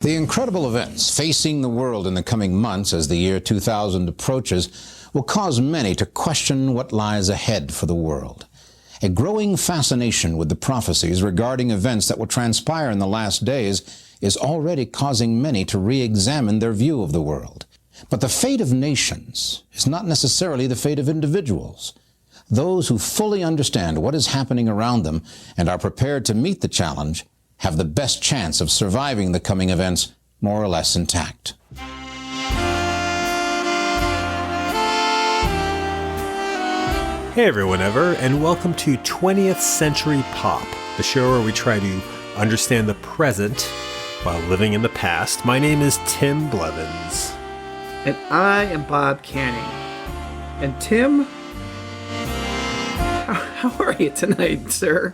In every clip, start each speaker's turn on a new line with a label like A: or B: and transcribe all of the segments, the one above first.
A: The incredible events facing the world in the coming months as the year 2000 approaches will cause many to question what lies ahead for the world. A growing fascination with the prophecies regarding events that will transpire in the last days is already causing many to re-examine their view of the world. But the fate of nations is not necessarily the fate of individuals. Those who fully understand what is happening around them and are prepared to meet the challenge have the best chance of surviving the coming events more or less intact.
B: Hey everyone and welcome to 20th Century Pop, the show where we try to understand the present while living in the past. My name is Tim Blevins.
C: And I am Bob Canning. And Tim, how are you tonight, sir?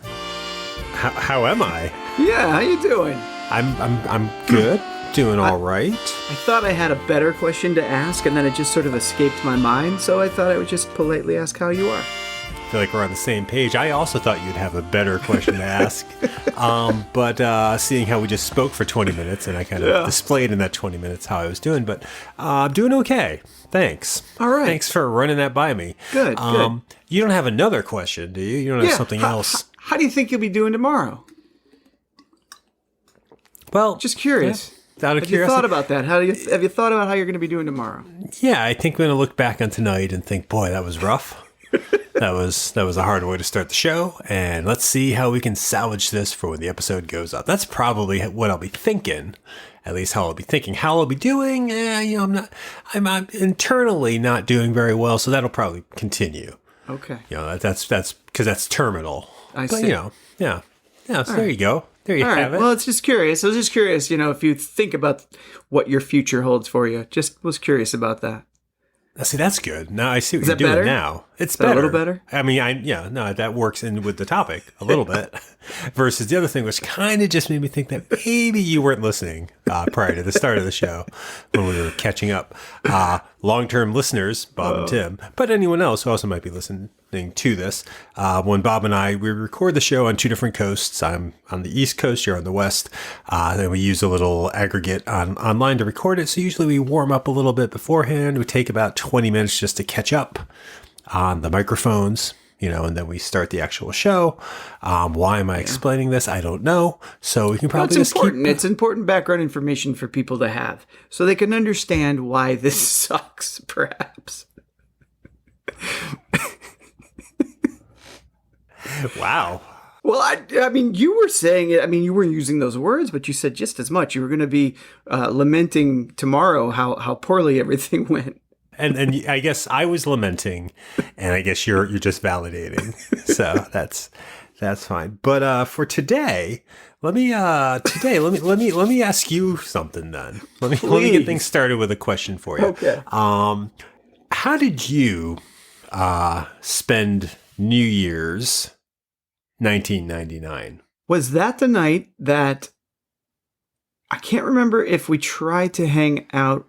B: How am I?
C: Yeah, how you doing?
B: I'm good. Doing all right.
C: I thought I had a better question to ask, and then it just sort of escaped my mind, so I thought I would just politely ask how you are.
B: I feel like we're on the same page. I also thought you'd have a better question to ask. But seeing how we just spoke for 20 minutes, and I kind of displayed in that 20 minutes how I was doing, but I'm doing okay. Thanks.
C: All right.
B: Thanks for running that by me.
C: Good, good.
B: You don't have another question, do you? You don't have something else?
C: How do you think you'll be doing tomorrow?
B: Well,
C: just curious.
B: Yeah, out of
C: curiosity.
B: Have you
C: thought about that? Have you thought about how you're going to be doing tomorrow?
B: Yeah, I think I'm going to look back on tonight and think, boy, that was rough. that was a hard way to start the show, and let's see how we can salvage this for when the episode goes up. That's probably what I'll be thinking. At least how I'll be thinking. How I'll be doing, I'm internally not doing very well, so that'll probably continue.
C: Okay.
B: That's because that's terminal.
C: I see.
B: But yeah. So there you go. There you have it.
C: Well, it's just curious. I was just curious, if you think about what your future holds for you. Just was curious about that.
B: See, that's good. Now I see what
C: Is
B: you're
C: that
B: doing
C: better?
B: now. It's
C: Is that
B: better.
C: a little better?
B: I mean, that works in with the topic a little bit. Versus the other thing, which kind of just made me think that maybe you weren't listening prior to the start of the show when we were catching up. Long-term listeners, Bob and Tim, but anyone else who also might be listening to this. When Bob and we record the show on two different coasts. I'm on the East Coast, you're on the West. Then we use a little aggregate online to record it. So usually we warm up a little bit beforehand. We take about 20 minutes just to catch up on the microphones, and then we start the actual show. Why am I explaining this? I don't know. So we can probably
C: it's important. It's important background information for people to have so they can understand why this sucks, perhaps.
B: Wow.
C: Well, I mean, you were saying it. I mean, you weren't using those words, but you said just as much. You were going to be lamenting tomorrow how poorly everything went.
B: And I guess I was lamenting, and I guess you're just validating. So that's fine. But for today, let me ask you something then. Let me get things started with a question for you.
C: Okay.
B: How did you spend New Year's 1999?
C: Was that the night that I can't remember if we tried to hang out?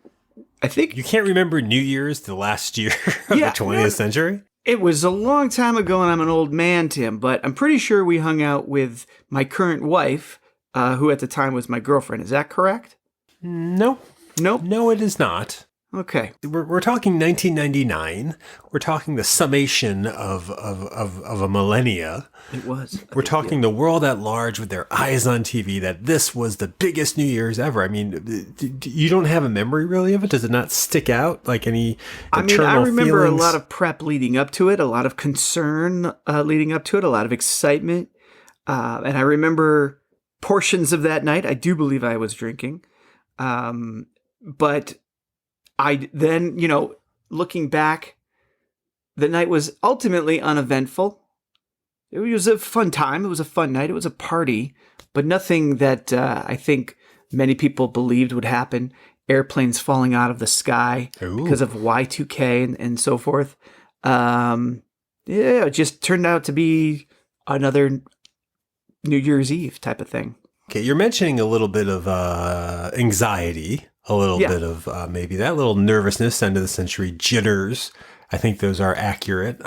C: I think
B: you can't remember New Year's, the last year of the 20th century?
C: It was a long time ago, and I'm an old man, Tim, but I'm pretty sure we hung out with my current wife, who at the time was my girlfriend. Is that correct?
B: Nope. No, it is not.
C: Okay.
B: We're talking 1999. We're talking the summation of a millennia.
C: It was.
B: We're talking the world at large with their eyes on TV that this was the biggest New Year's ever. I mean, you don't have a memory really of it? Does it not stick out like any internal
C: I remember
B: feelings?
C: A lot of prep leading up to it, a lot of concern leading up to it, a lot of excitement. And I remember portions of that night. I do believe I was drinking. But I then, looking back, the night was ultimately uneventful. It was a fun time. It was a fun night. It was a party, but nothing that I think many people believed would happen. Airplanes falling out of the sky because of Y2K and so forth. It just turned out to be another New Year's Eve type of thing.
B: Okay, you're mentioning a little bit of anxiety, a little bit of maybe that little nervousness, end of the century jitters. I think those are accurate.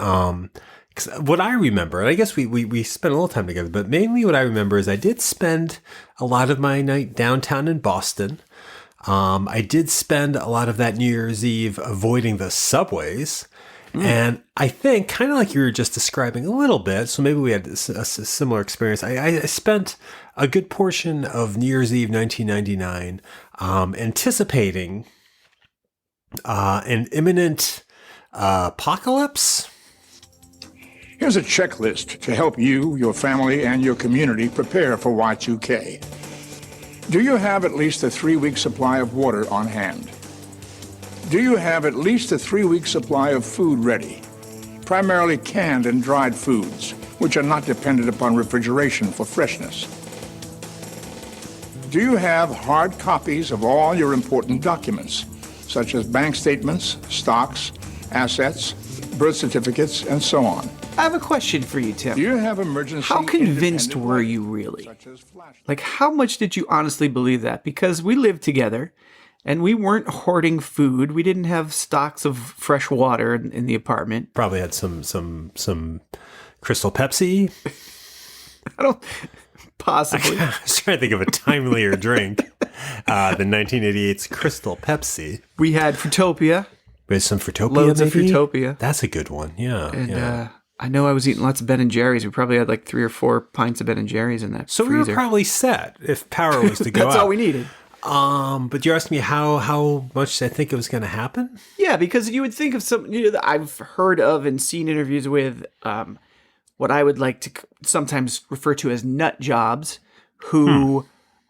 B: 'Cause what I remember, and I guess we spent a little time together, but mainly what I remember is I did spend a lot of my night downtown in Boston. I did spend a lot of that New Year's Eve avoiding the subways. And I think, kind of like you were just describing a little bit, so maybe we had a similar experience. I spent a good portion of New Year's Eve 1999 anticipating an imminent apocalypse.
D: Here's a checklist to help you, your family, and your community prepare for Y2K. Do you have at least a 3-week supply of water on hand? Do you have at least a 3-week supply of food ready? Primarily canned and dried foods, which are not dependent upon refrigeration for freshness. Do you have hard copies of all your important documents, such as bank statements, stocks, assets, birth certificates, and so on?
C: I have a question for you, Tim.
D: Do you have emergency...
C: How convinced
D: independent
C: were
D: lighting,
C: you really?
D: such as flashlights?
C: Like, how much did you honestly believe that? Because we lived together, and we weren't hoarding food. We didn't have stocks of fresh water in the apartment.
B: Probably had some Crystal Pepsi.
C: I don't... Possibly.
B: I was trying to think of a timelier drink than 1988's Crystal Pepsi.
C: We had Fruitopia.
B: We had some Fruitopia,
C: Loads
B: maybe?
C: of Fruitopia.
B: That's a good one, yeah.
C: And I know I was eating lots of Ben and Jerry's. We probably had like 3 or 4 pints of Ben and Jerry's in that
B: So
C: freezer.
B: we were probably set if power was to go
C: That's
B: out.
C: all we needed.
B: But you asked me how much I think it was going to happen?
C: Yeah, because you would think of some, that I've heard of and seen interviews with what I would like to sometimes refer to as nut jobs who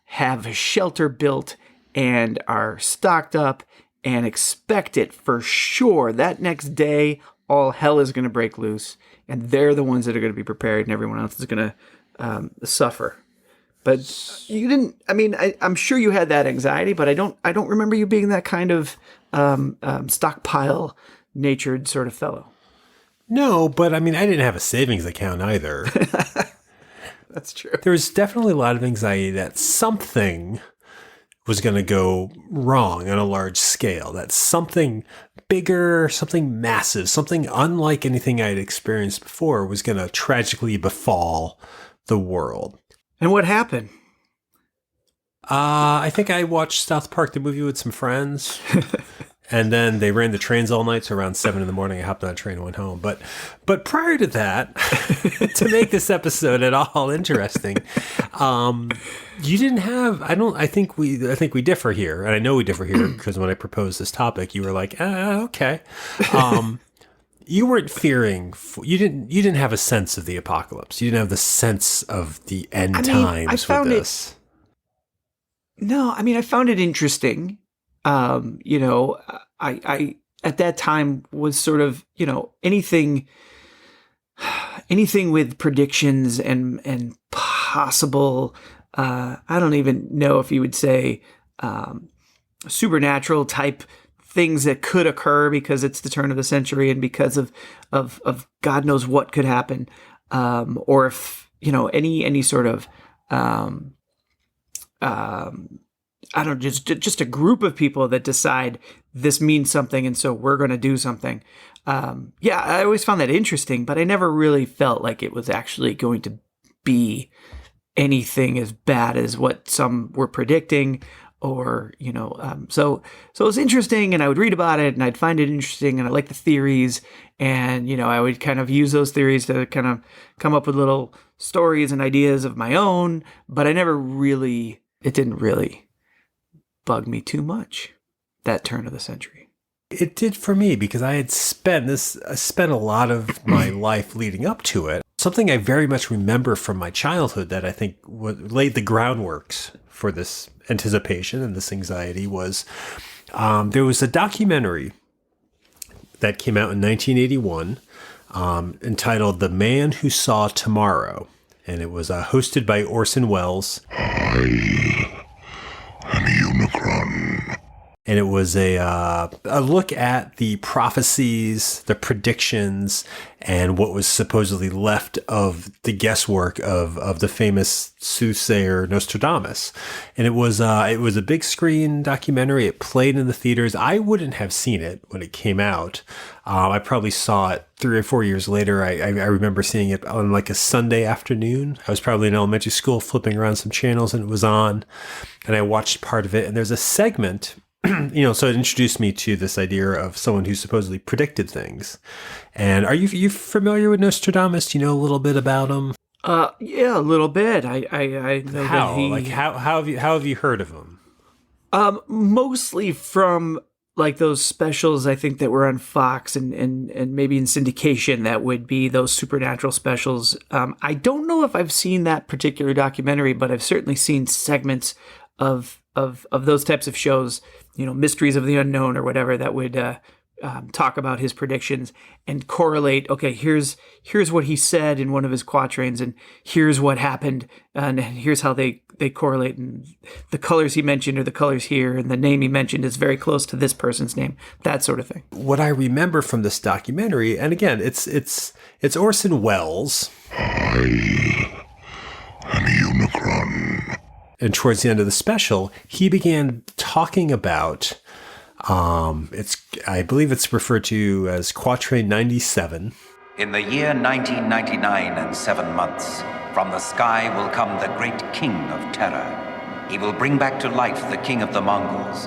C: have a shelter built and are stocked up and expect it for sure. That next day, all hell is going to break loose, and they're the ones that are going to be prepared, and everyone else is going to suffer. But you didn't. I mean, I'm sure you had that anxiety, but I don't remember you being that kind of stockpile natured sort of fellow.
B: No, but I mean, I didn't have a savings account either.
C: That's true.
B: There was definitely a lot of anxiety that something was going to go wrong on a large scale, that something bigger, something massive, something unlike anything I had experienced before was going to tragically befall the world.
C: And what happened?
B: I think I watched South Park, the movie, with some friends. And then they ran the trains all night, so around 7 in the morning, I hopped on a train and went home. But prior to that, to make this episode at all interesting, you didn't have. I think we differ here, and I know we differ here because when I proposed this topic, you were like, okay. You weren't fearing. You didn't have a sense of the apocalypse. You didn't have the sense of the end times with this.
C: No, I mean, I found it interesting. I at that time was sort of, anything with predictions and possible, I don't even know if you would say, supernatural type things that could occur because it's the turn of the century and because of God knows what could happen. Or if, any sort of, I don't know, just a group of people that decide this means something, and so we're going to do something. I always found that interesting, but I never really felt like it was actually going to be anything as bad as what some were predicting, or so it was interesting, and I would read about it, and I'd find it interesting, and I like the theories, and I would kind of use those theories to kind of come up with little stories and ideas of my own, but it didn't really bug me too much, that turn of the century.
B: It did for me because I spent a lot of my life leading up to it. Something I very much remember from my childhood that I think laid the groundworks for this anticipation and this anxiety was there was a documentary that came out in 1981 entitled The Man Who Saw Tomorrow. And it was hosted by Orson Welles.
E: I am a Unicron.
B: and it was a look at the prophecies, the predictions, and what was supposedly left of the guesswork of the famous soothsayer Nostradamus. And it was a big screen documentary. It played in the theaters. I wouldn't have seen it when it came out. I probably saw it 3 or 4 years later. I remember seeing it on like a Sunday afternoon. I was probably in elementary school flipping around some channels and it was on, and I watched part of it. And there's a segment, so it introduced me to this idea of someone who supposedly predicted things. And are you familiar with Nostradamus? Do you know a little bit about him?
C: Yeah, a little bit. I know
B: How?
C: that he...
B: Like how have you heard of him?
C: Mostly from like those specials, I think, that were on Fox and maybe in syndication, that would be those supernatural specials. I don't know if I've seen that particular documentary, but I've certainly seen segments of those types of shows, Mysteries of the Unknown or whatever, that would talk about his predictions and correlate. Okay, here's what he said in one of his quatrains, and here's what happened, and here's how they correlate, and the colors he mentioned are the colors here, and the name he mentioned is very close to this person's name, that sort of thing.
B: What I remember from this documentary, and again, it's Orson Welles.
E: I am a Unicron.
B: And towards the end of the special, he began talking about, I believe it's referred to as Quatrain 97.
F: In the year 1999 and 7 months, from the sky will come the great king of terror. He will bring back to life the king of the Mongols.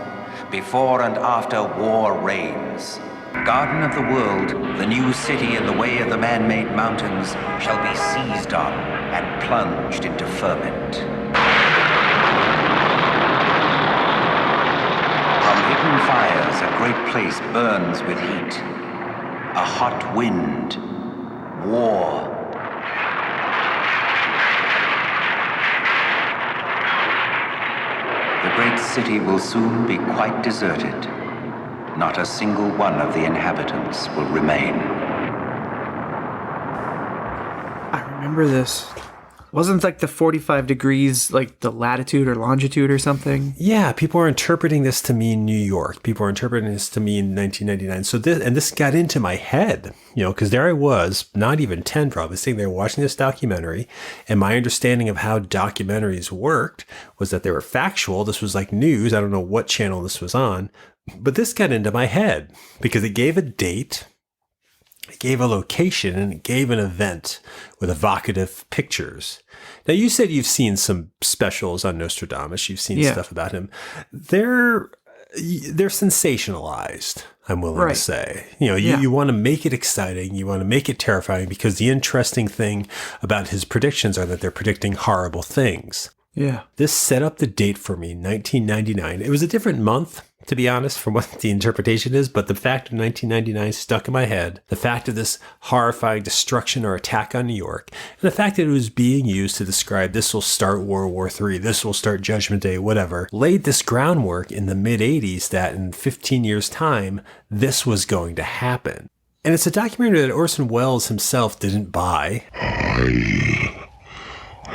F: Before and after war reigns. Garden of the world, the new city in the way of the man-made mountains, shall be seized on and plunged into ferment. From hidden fires, a great place burns with heat. A hot wind. War. The great city will soon be quite deserted. Not a single one of the inhabitants will remain.
C: I remember this. Wasn't like the 45 degrees, like the latitude or longitude or something?
B: Yeah, people are interpreting this to mean New York. People are interpreting this to mean 1999. So this got into my head, because there I was, not even 10 probably, sitting there watching this documentary. And my understanding of how documentaries worked was that they were factual. This was like news. I don't know what channel this was on, but this got into my head because it gave a date. It gave a location, and it gave an event with evocative pictures. Now, you said you've seen some specials on Nostradamus. You've seen stuff about him. They're sensationalized, I'm willing to say. You want to make it exciting. You want to make it terrifying, because the interesting thing about his predictions are that they're predicting horrible things.
C: Yeah.
B: This set up the date for me, 1999. It was a different month, to be honest, from what the interpretation is, but the fact of 1999 stuck in my head. The fact of this horrifying destruction or attack on New York, and the fact that it was being used to describe this will start World War III, this will start Judgment Day, whatever, laid this groundwork in the mid-'80s that in 15 years' time, this was going to happen. And it's a documentary that Orson Welles himself didn't buy.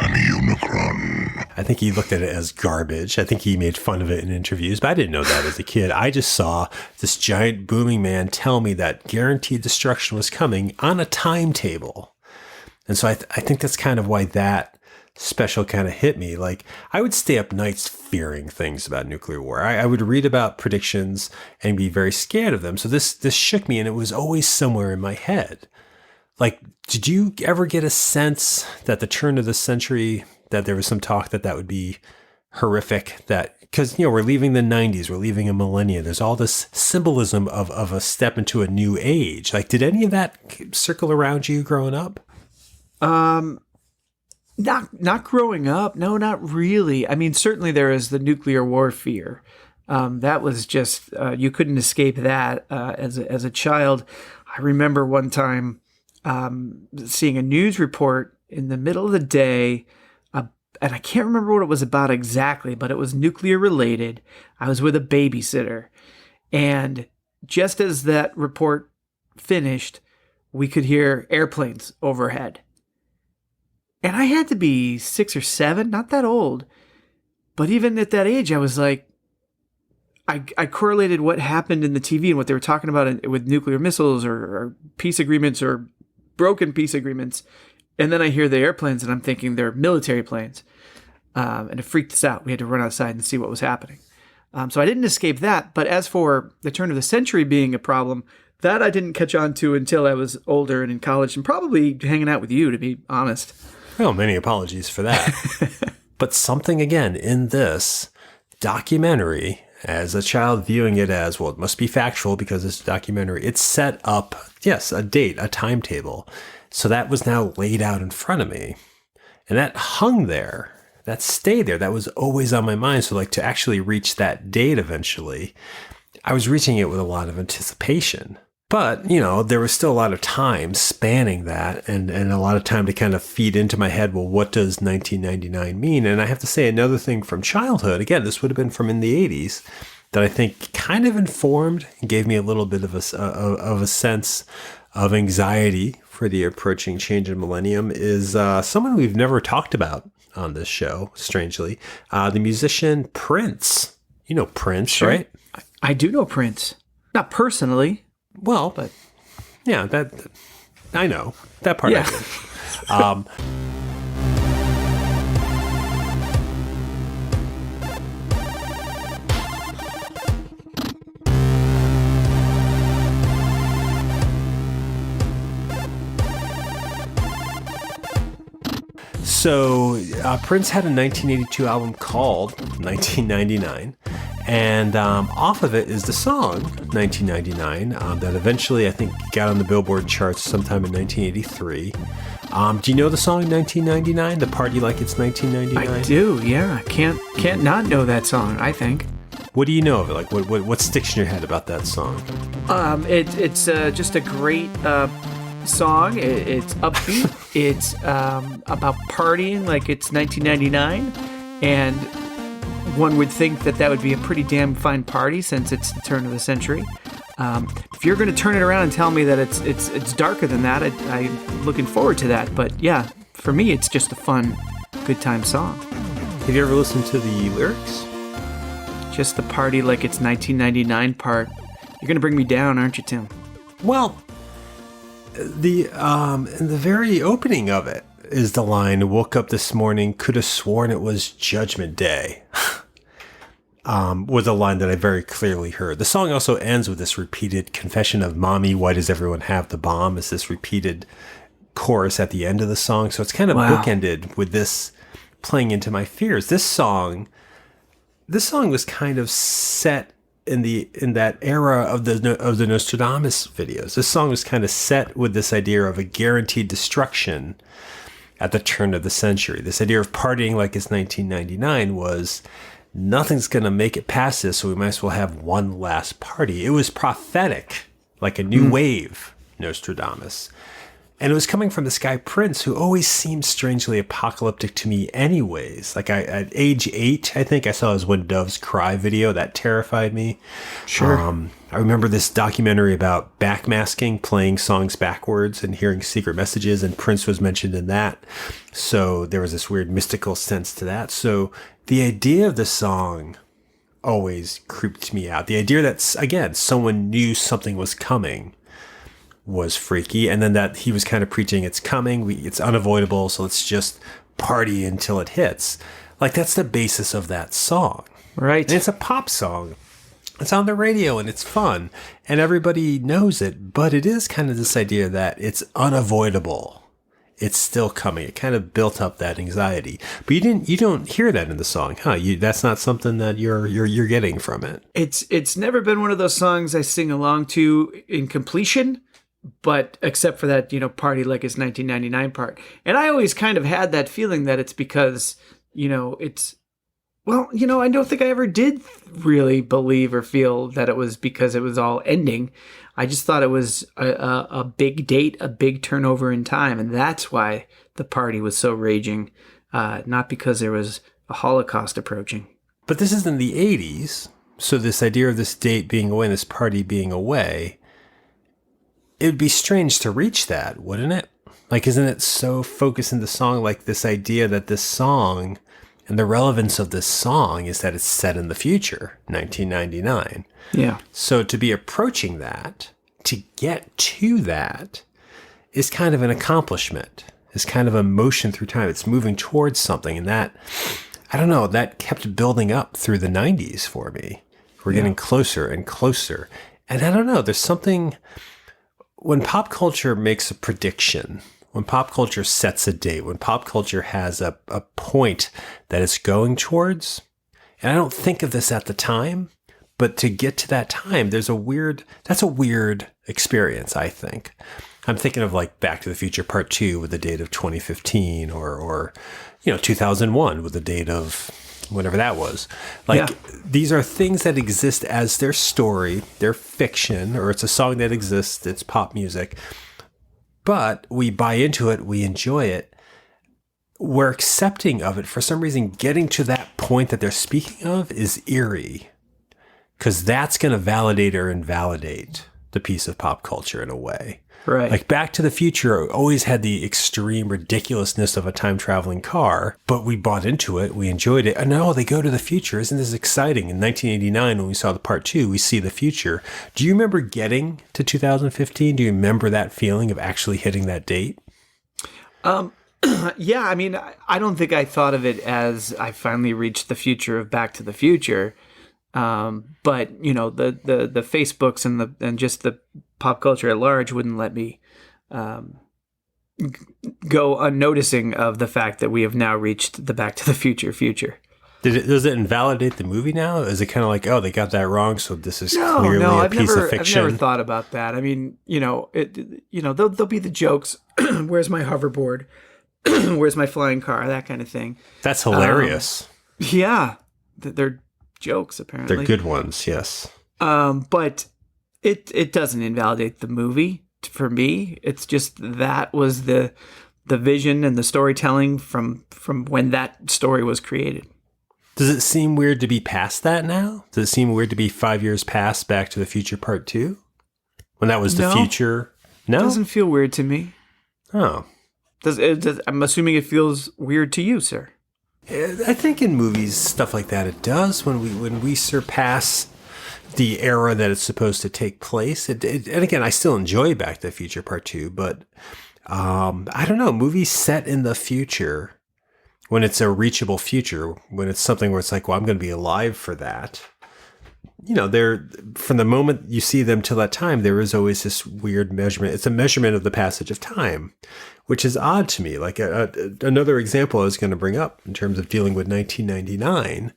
E: I'm a Unicron.
B: I think he looked at it as garbage. I think he made fun of it in interviews, but I didn't know that as a kid. I just saw this giant booming man tell me that guaranteed destruction was coming on a timetable. And so I think that's kind of why that special kind of hit me. Like, I would stay up nights fearing things about nuclear war. I would read about predictions and be very scared of them. So this shook me, and it was always somewhere in my head. Like, did you ever get a sense that the turn of the century, that there was some talk that would be horrific, that, because, we're leaving the 90s, we're leaving a millennia. There's all this symbolism of a step into a new age. Like, did any of that circle around you growing up?
C: Not growing up. No, not really. I mean, certainly there is the nuclear war fear. That was just, you couldn't escape that as a child. I remember one time seeing a news report in the middle of the day, and I can't remember what it was about exactly, but it was nuclear related. I was with a babysitter, and just as that report finished, we could hear airplanes overhead. And I had to be 6 or 7, not that old. But even at that age, I was like, I correlated what happened in the TV and what they were talking about with nuclear missiles or peace agreements or broken peace agreements. And then I hear the airplanes and I'm thinking they're military planes. And it freaked us out. We had to run outside and see what was happening. So I didn't escape that. But as for the turn of the century being a problem, that I didn't catch on to until I was older and in college and probably hanging out with you, to be honest.
B: Well, many apologies for that. But something, again, in this documentary, as a child viewing it as, well, it must be factual because it's a documentary, it set up, yes, a date, a timetable. So that was now laid out in front of me. And that hung there. That stayed there. That was always on my mind. So like to actually reach that date eventually, I was reaching it with a lot of anticipation. But, you know, there was still a lot of time spanning that and a lot of time to kind of feed into my head, well, what does 1999 mean? And I have to say another thing from childhood, again, this would have been from in the 80s, that I think kind of informed and gave me a little bit of a sense of anxiety for the approaching change in millennium is someone we've never talked about on this show, strangely, the musician Prince. You know Prince, sure. Right?
C: I do know Prince. Not personally.
B: Well, but yeah, that I know that part. Yeah. I did. So Prince had a 1982 album called 1999. And off of it is the song 1999 that eventually I think got on the Billboard charts sometime in 1983. Do you know the song 1999? The Party Like It's 1999?
C: I do, yeah. Can't not know that song, I think.
B: What do you know of it? Like what sticks in your head about that song?
C: It's just a great song. It's upbeat. It's about partying like it's 1999, and one would think that would be a pretty damn fine party since it's the turn of the century. If you're going to turn it around and tell me that it's darker than that, I'm looking forward to that. But yeah, for me, it's just a fun, good time song.
B: Have you ever listened to the lyrics?
C: Just the party like it's 1999 part. You're going to bring me down, aren't you, Tim?
B: Well, in the very opening of it is the line, woke up this morning, could have sworn it was Judgment Day. Was a line that I very clearly heard. The song also ends with this repeated confession of mommy, why does everyone have the bomb? Is this repeated chorus at the end of the song. So it's kind of bookended with this playing into my fears. This song was kind of set in that era of the Nostradamus videos. This song was kind of set with this idea of a guaranteed destruction at the turn of the century. This idea of partying like it's 1999 was nothing's going to make it past this, so we might as well have one last party. It was prophetic, like a new wave, Nostradamus. And it was coming from this guy, Prince, who always seemed strangely apocalyptic to me anyways. Like at age 8, I think I saw his When Doves Cry video. That terrified me.
C: Sure.
B: I remember this documentary about backmasking, playing songs backwards and hearing secret messages, and Prince was mentioned in that. So there was this weird mystical sense to that. So the idea of the song always creeped me out. The idea that, again, someone knew something was coming was freaky. And then that he was kind of preaching, it's coming, it's unavoidable, so let's just party until it hits. Like, that's the basis of that song.
C: Right.
B: And it's a pop song. It's on the radio and it's fun. And everybody knows it, but it is kind of this idea that it's unavoidable. It's still coming. It kind of built up that anxiety. But you don't hear that in the song, huh? That's not something that you're getting from it.
C: It's never been one of those songs I sing along to in completion. But except for that, party like it's 1999 part. And I always kind of had that feeling that it's because, I don't think I ever did really believe or feel that it was because it was all ending. I just thought it was a big date, a big turnover in time. And that's why the party was so raging, not because there was a Holocaust approaching.
B: But this is in the 80s. So this idea of this date being away and this party being away, it would be strange to reach that, wouldn't it? Like, isn't it so focused in the song, like this idea that this song And the relevance of this song is that it's set in the future, 1999.
C: Yeah.
B: So to be approaching that, to get to that, is kind of an accomplishment. It's kind of a motion through time. It's moving towards something. And that, I don't know, that kept building up through the 90s for me. We're getting closer and closer. And I don't know, there's something, when pop culture makes a prediction, when pop culture sets a date, when pop culture has a point that it's going towards, and I don't think of this at the time, but to get to that time, that's a weird experience, I think. I'm thinking of like Back to the Future Part 2 with the date of 2015 or 2001 with the date of whatever that was. These are things that exist as their story, their fiction, or it's a song that exists, it's pop music. But we buy into it, we enjoy it. We're accepting of it. For some reason, getting to that point that they're speaking of is eerie. Because that's going to validate or invalidate the piece of pop culture in a way.
C: Right.
B: Like Back to the Future always had the extreme ridiculousness of a time-traveling car, but we bought into it, we enjoyed it. And now they go to the future. Isn't this exciting? In 1989, when we saw the part 2, we see the future. Do you remember getting to 2015? Do you remember that feeling of actually hitting that date?
C: Yeah, I mean, I don't think I thought of it as I finally reached the future of Back to the Future. But the Facebooks and just the pop culture at large wouldn't let me go unnoticing of the fact that we have now reached the Back to the future.
B: Does it invalidate the movie now? Is it kind of like, oh, they got that wrong, so this is clearly a piece of fiction?
C: I've never thought about that. I mean, there'll be the jokes. Where's my hoverboard? Where's my flying car? That kind of thing.
B: That's hilarious.
C: Yeah, they're jokes apparently.
B: They're good ones, yes.
C: But it doesn't invalidate the movie for me. It's just that was the vision and the storytelling from when that story was created.
B: Does it seem weird to be past that now? Does it seem weird to be 5 years past Back to the Future Part 2? When that was the future? No?
C: It doesn't feel weird to me.
B: Oh.
C: I'm assuming it feels weird to you, sir.
B: I think in movies, stuff like that, it does. When we surpass the era that it's supposed to take place. And again, I still enjoy Back to the Future Part 2, but I don't know, movies set in the future, when it's a reachable future, when it's something where it's like, well, I'm going to be alive for that. They're, from the moment you see them till that time, there is always this weird measurement. It's a measurement of the passage of time, which is odd to me. Like another example I was going to bring up in terms of dealing with 1999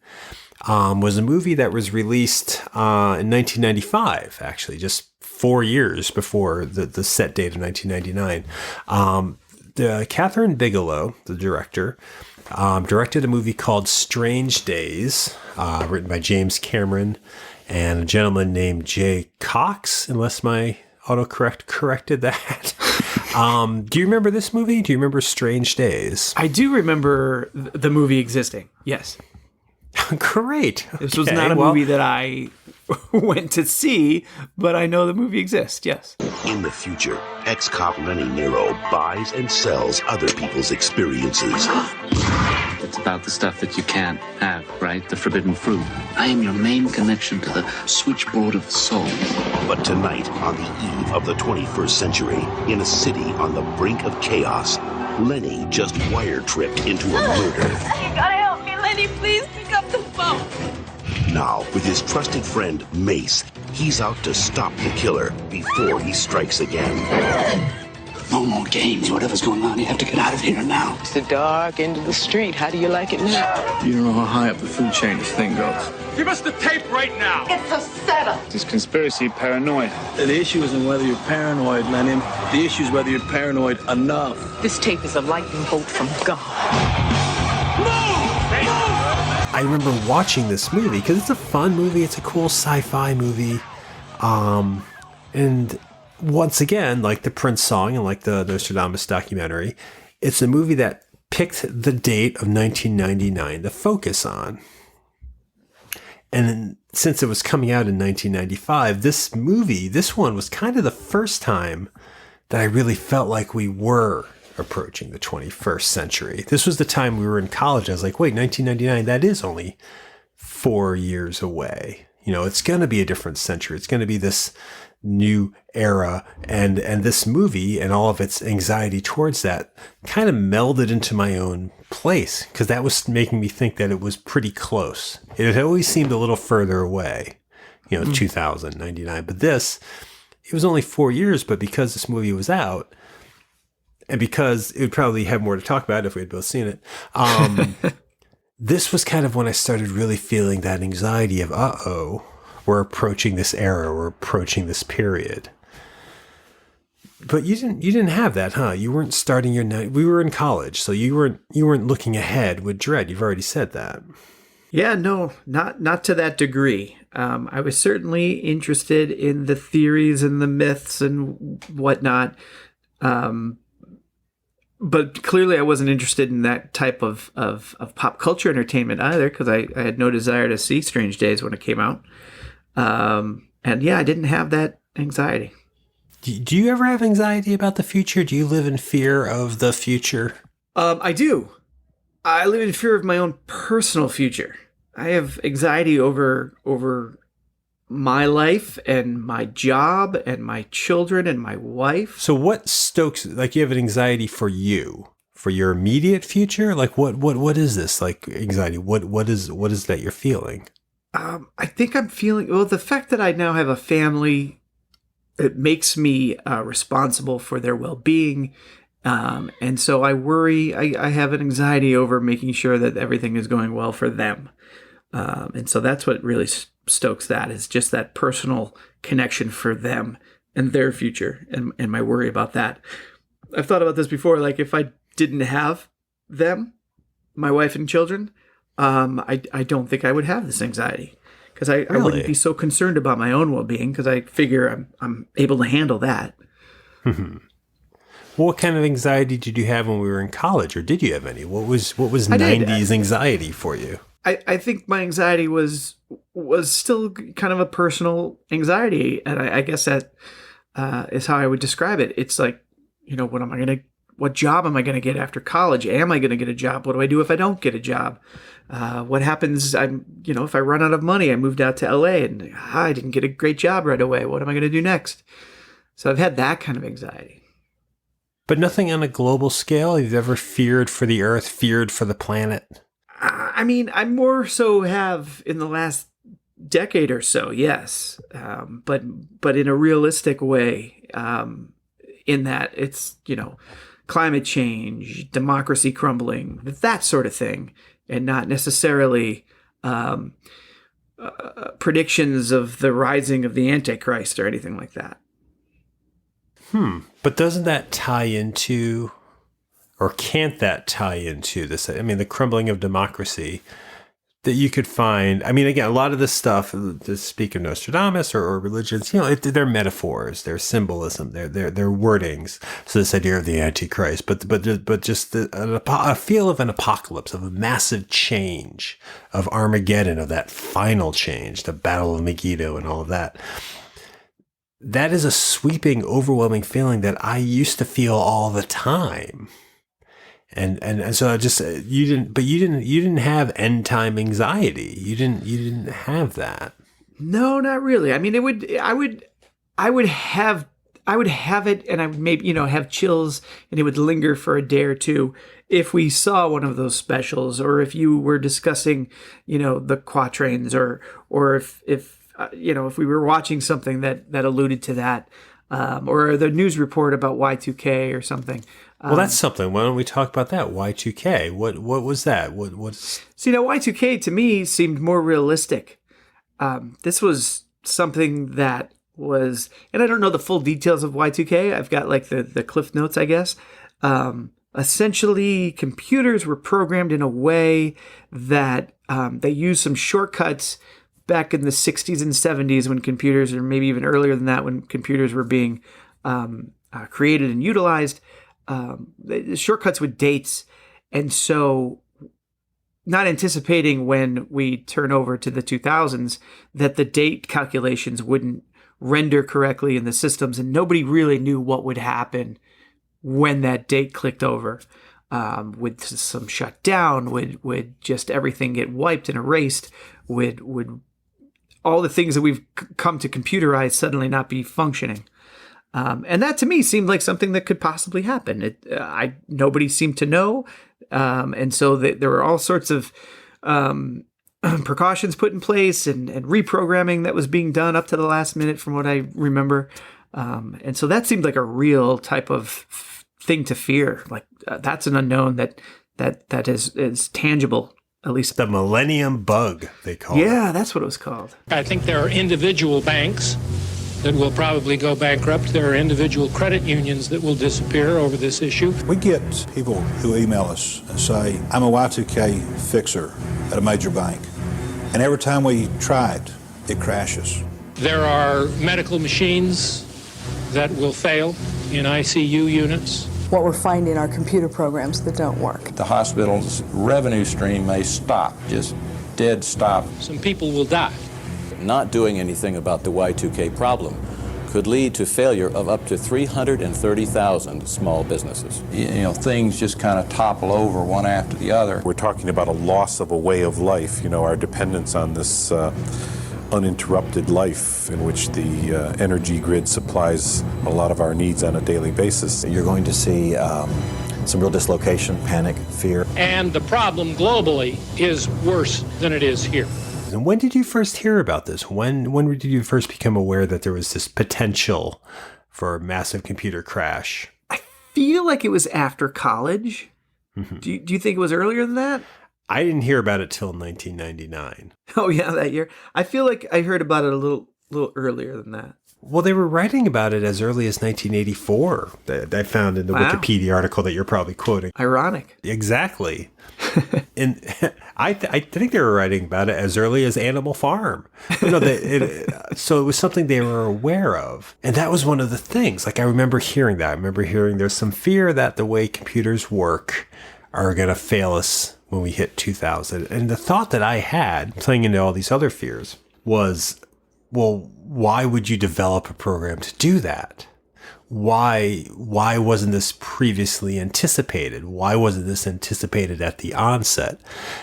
B: was a movie that was released in 1995, actually, just 4 years before the set date of 1999. Catherine Bigelow, the director, directed a movie called Strange Days, written by James Cameron and a gentleman named Jay Cox, unless my autocorrect corrected that. Do you remember this movie? Do you remember Strange Days?
C: I do remember the movie existing. Yes.
B: Great.
C: This was not a movie that I went to see, but I know the movie exists. Yes.
G: In the future, ex-cop Lenny Nero buys and sells other people's experiences.
H: It's about the stuff that you can't have, right? The forbidden fruit. I am your main connection to the switchboard of the soul.
G: But tonight, on the eve of the 21st century, in a city on the brink of chaos, Lenny just wire-tripped into a murder.
I: You gotta help me, Lenny. Please pick up the phone.
G: Now, with his trusted friend, Mace, he's out to stop the killer before he strikes again.
H: No more games. Whatever's going on, you have to get out of here now.
J: It's the dark end of the street. How do you like it now?
K: You don't know how high up the food chain this thing goes.
L: Give us the tape right now.
I: It's a setup.
K: This conspiracy paranoia. The issue isn't whether you're paranoid, Lenin. The issue is whether you're paranoid enough.
J: This tape is a lightning bolt from God.
B: I remember watching this movie because it's a fun movie. It's a cool sci-fi movie. And once again, like the Prince song and like the Nostradamus documentary, it's a movie that picked the date of 1999 to focus on. And since it was coming out in 1995, this one was kind of the first time that I really felt like we were approaching the 21st century. This was the time we were in college. I was like, wait, 1999, that is only 4 years away. You know, it's going to be a different century. It's going to be this new era. And this movie and all of its anxiety towards that kind of melded into my own place, because that was making me think that it was pretty close. It had always seemed a little further away, 2099. But this, it was only 4 years, but because this movie was out, and because it would probably have more to talk about if we had both seen it, this was kind of when I started really feeling that anxiety of, we're approaching this era, we're approaching this period. But you didn't have that, huh? You weren't starting your night. We were in college, so you weren't looking ahead with dread. You've already said that.
C: Yeah, no, not to that degree. I was certainly interested in the theories and the myths and whatnot. But clearly I wasn't interested in that type of pop culture entertainment either, because I had no desire to see Strange Days when it came out. And yeah, I didn't have that anxiety.
B: Do you ever have anxiety about the future? Do you live in fear of the future?
C: I do. I live in fear of my own personal future. I have anxiety over my life and my job and my children and my wife.
B: So what stokes, like, you have an anxiety for you, for your immediate future? Like what is this, like, anxiety? What is that you're feeling?
C: I think I'm feeling, well, the fact that I now have a family, it makes me responsible for their well-being. And so I worry, I have an anxiety over making sure that everything is going well for them. And so that's what really stokes that, is just that personal connection for them and their future, and my worry about that. I've thought about this before, like, if I didn't have them, my wife and children, I don't think I would have this anxiety, because I wouldn't be so concerned about my own well-being, because I figure I'm able to handle that.
B: What kind of anxiety did you have when we were in college, or did you have any? What was 90s anxiety for you?
C: I think my anxiety was still kind of a personal anxiety, and I guess that is how I would describe it. It's like, what job am I going to get after college? Am I going to get a job? What do I do if I don't get a job? What happens? If I run out of money? I moved out to LA and I didn't get a great job right away. What am I going to do next? So I've had that kind of anxiety.
B: But nothing on a global scale? You've ever feared for the earth, feared for the planet?
C: I mean, I more so have in the last decade or so, yes. But in a realistic way, in that it's, climate change, democracy crumbling, that sort of thing, and not necessarily predictions of the rising of the Antichrist or anything like that.
B: But doesn't that tie into, or can't that tie into this? I mean, the crumbling of democracy that you could find. I mean, again, a lot of this stuff, to speak of Nostradamus or religions, they're metaphors, they're symbolism, they're wordings. So this idea of the Antichrist, but just a feel of an apocalypse, of a massive change, of Armageddon, of that final change, the Battle of Megiddo and all of that. That is a sweeping, overwhelming feeling that I used to feel all the time. And so you didn't have end time anxiety. You didn't have that.
C: No, not really. I mean, I would have it, and I would maybe, have chills, and it would linger for a day or two if we saw one of those specials, or if you were discussing, the quatrains, or if we were watching something that alluded to that, or the news report about Y2K or something.
B: Well, that's something. Why don't we talk about that? Y2K. What was that?
C: See, now Y2K to me seemed more realistic. This was something that was, and I don't know the full details of Y2K. I've got like the cliff notes, I guess. Essentially, computers were programmed in a way that they used some shortcuts back in the 60s and 70s when computers, or maybe even earlier than that, when computers were being created and utilized. The shortcuts with dates. And so not anticipating when we turn over to the 2000s that the date calculations wouldn't render correctly in the systems, and nobody really knew what would happen when that date clicked over. Would some shut down? Would just everything get wiped and erased? Would all the things that we've come to computerize suddenly not be functioning? And that to me seemed like something that could possibly happen. Nobody seemed to know. And so there were all sorts of precautions put in place and reprogramming that was being done up to the last minute from what I remember. And so that seemed like a real type of thing to fear. Like that's an unknown that is tangible, at least.
B: The Millennium Bug, they call it.
C: Yeah, that's what it was called.
M: I think there are individual banks that will probably go bankrupt. There are individual credit unions that will disappear over this issue.
N: We get people who email us and say, I'm a Y2K fixer at a major bank. And every time we try it, it crashes.
M: There are medical machines that will fail in ICU units.
O: What we're finding are computer programs that don't work.
P: The hospital's revenue stream may stop, just dead stop.
M: Some people will die.
Q: Not doing anything about the Y2K problem could lead to failure of up to 330,000 small businesses.
P: You know, things just kind of topple over one after the other.
R: We're talking about a loss of a way of life, our dependence on this uninterrupted life in which the energy grid supplies a lot of our needs on a daily basis.
S: You're going to see some real dislocation, panic, fear.
M: And the problem globally is worse than it is here.
B: And when did you first hear about this? When did you first become aware that there was this potential for a massive computer crash?
C: I feel like it was after college. Mm-hmm. Do you think it was earlier than that?
B: I didn't hear about it till 1999.
C: Oh yeah, that year. I feel like I heard about it a little earlier than that.
B: Well, they were writing about it as early as 1984. That I found in the Wikipedia article that you're probably quoting.
C: Ironic.
B: Exactly. And I think they were writing about it as early as Animal Farm. So it was something they were aware of. And that was one of the things. Like I remember hearing that. I remember hearing there's some fear that the way computers work are going to fail us when we hit 2000. And the thought that I had, playing into all these other fears, was, well, why would you develop a program to do that? Why wasn't this previously anticipated? Why wasn't this anticipated at the onset?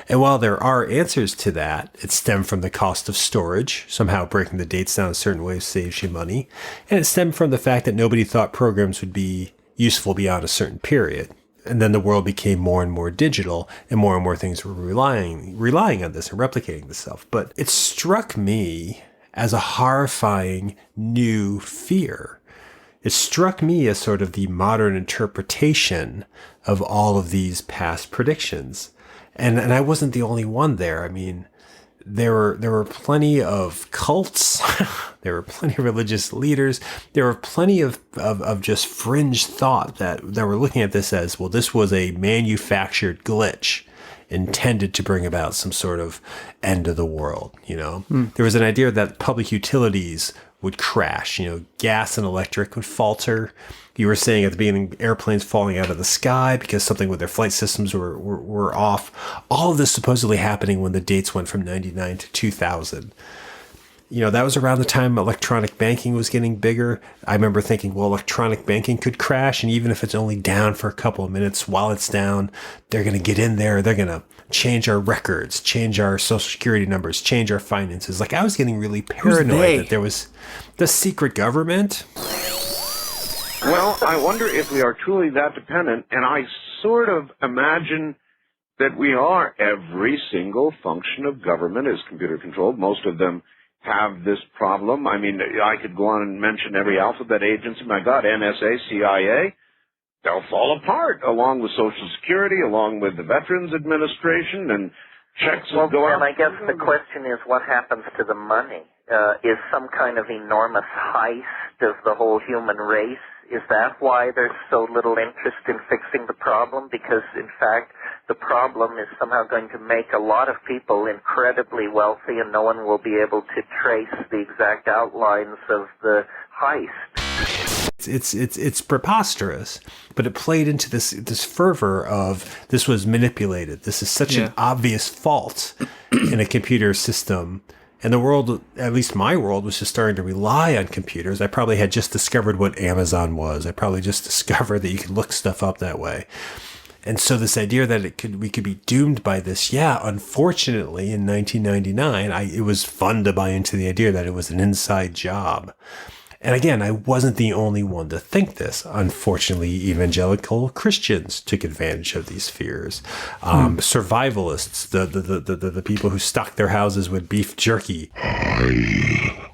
B: And while there are answers to that, it stemmed from the cost of storage. Somehow breaking the dates down a certain way saves you money. And it stemmed from the fact that nobody thought programs would be useful beyond a certain period. And then the world became more and more digital, and more things were relying on this and replicating this stuff. But it struck me as a horrifying new fear. It struck me as sort of the modern interpretation of all of these past predictions. And I wasn't the only one there. I mean, there were plenty of cults. There were plenty of religious leaders. There were plenty of just fringe thought that were looking at this as, well, this was a manufactured glitch intended to bring about some sort of end of the world, There was an idea that public utilities would crash, gas and electric would falter. You were saying at the beginning, airplanes falling out of the sky because something with their flight systems were off. All of this supposedly happening when the dates went from 99 to 2000. That was around the time electronic banking was getting bigger. I remember thinking, well, electronic banking could crash. And even if it's only down for a couple of minutes, while it's down, they're going to get in there. They're going to change our records, change our social security numbers, change our finances. Like I was getting really paranoid that there was the secret government.
T: Well, I wonder if we are truly that dependent. And I sort of imagine that we are. Every single function of government is computer controlled. Most of them have this problem. I mean, I could go on and mention every alphabet agency. My God, NSA, CIA, they'll fall apart along with Social Security, along with the Veterans Administration, and checks will go out.
U: And I guess the question is, what happens to the money? Is some kind of enormous heist of the whole human race? Is that why there's so little interest in fixing the problem? Because, in fact, the problem is somehow going to make a lot of people incredibly wealthy, and no one will be able to trace the exact outlines of the heist.
B: It's preposterous, but it played into this fervor of this was manipulated. This is such an obvious fault in a computer system. And the world, at least my world, was just starting to rely on computers. I probably had just discovered what Amazon was. I probably just discovered that you could look stuff up that way. And so this idea that we could be doomed by this, unfortunately, in 1999, it was fun to buy into the idea that it was an inside job. And again, I wasn't the only one to think this. Unfortunately, evangelical Christians took advantage of these fears. Survivalists, the people who stocked their houses with beef jerky.
E: I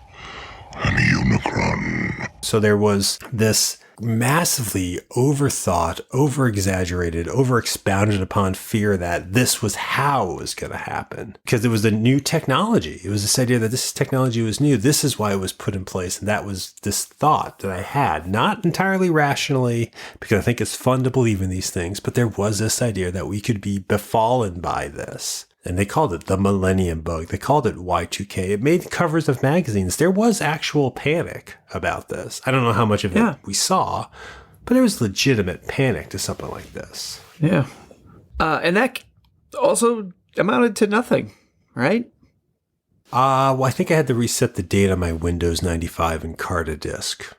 E: am Unicron.
B: So there was this massively overthought, over-exaggerated, over-expounded upon fear that this was how it was going to happen. Because it was a new technology. It was this idea that this technology was new. This is why it was put in place. And that was this thought that I had, not entirely rationally, because I think it's fun to believe in these things, but there was this idea that we could be befallen by this. And they called it the Millennium Bug. They called it Y2K. It made covers of magazines. There was actual panic about this. I don't know how much of it we saw, but there was legitimate panic to something like this.
C: Yeah. And that also amounted to nothing, right?
B: Well, I think I had to reset the date on my Windows 95 and card a disk.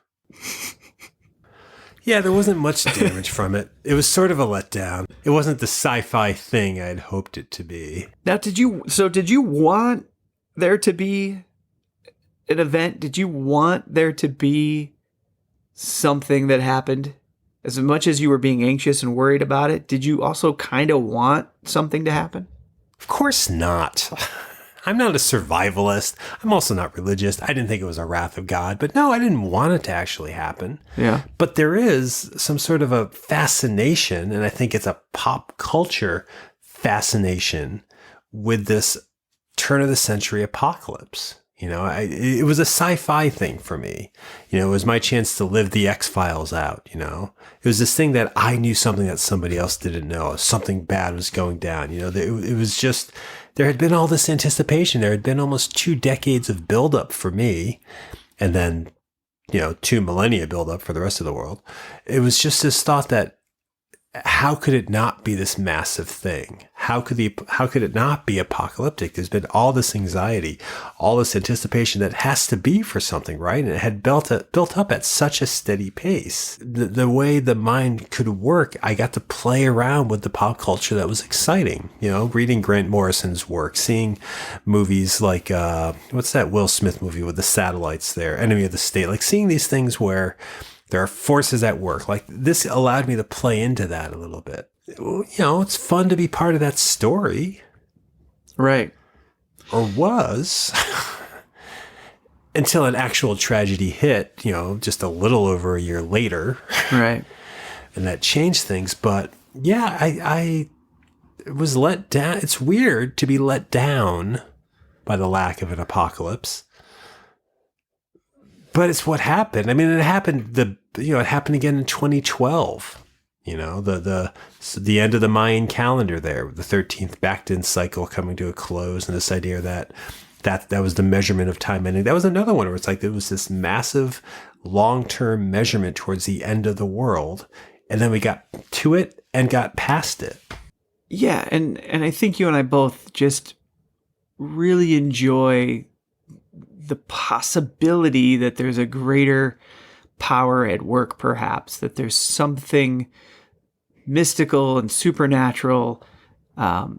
B: Yeah, there wasn't much damage from it. It was sort of a letdown. It wasn't the sci-fi thing I'd hoped it to be.
C: Now, did you want there to be an event? Did you want there to be something that happened? As much as you were being anxious and worried about it, did you also kind of want something to happen?
B: Of course not. I'm not a survivalist. I'm also not religious. I didn't think it was a wrath of God, but no, I didn't want it to actually happen.
C: Yeah.
B: But there is some sort of a fascination, and I think it's a pop culture fascination with this turn of the century apocalypse. You know, it was a sci-fi thing for me. You know, it was my chance to live the X-Files out, you know. It was this thing that I knew something that somebody else didn't know. Something bad was going down, you know. It was just, there had been all this anticipation. There had been almost 2 decades of buildup for me. And then, 2 millennia buildup for the rest of the world. It was just this thought that, how could it not be this massive thing? How could it not be apocalyptic? There's been all this anxiety, all this anticipation that has to be for something, right? And it had built up at such a steady pace. The way the mind could work, I got to play around with the pop culture that was exciting. Reading Grant Morrison's work, seeing movies like, what's that Will Smith movie with the satellites there, Enemy of the State, like seeing these things where there are forces at work. Like this allowed me to play into that a little bit. It's fun to be part of that story.
C: Right.
B: Or was. Until an actual tragedy hit, just a little over a year later.
C: Right.
B: And that changed things. But yeah, I was let down. It's weird to be let down by the lack of an apocalypse. But it's what happened. I mean, it happened. It happened again in 2012. The end of the Mayan calendar there, the 13th Bactin cycle coming to a close, and this idea that was the measurement of time ending. That was another one where it's like there was this massive long-term measurement towards the end of the world, and then we got to it and got past it.
C: Yeah, and I think you and I both just really enjoy the possibility that there's a greater power at work, perhaps, that there's something mystical and supernatural.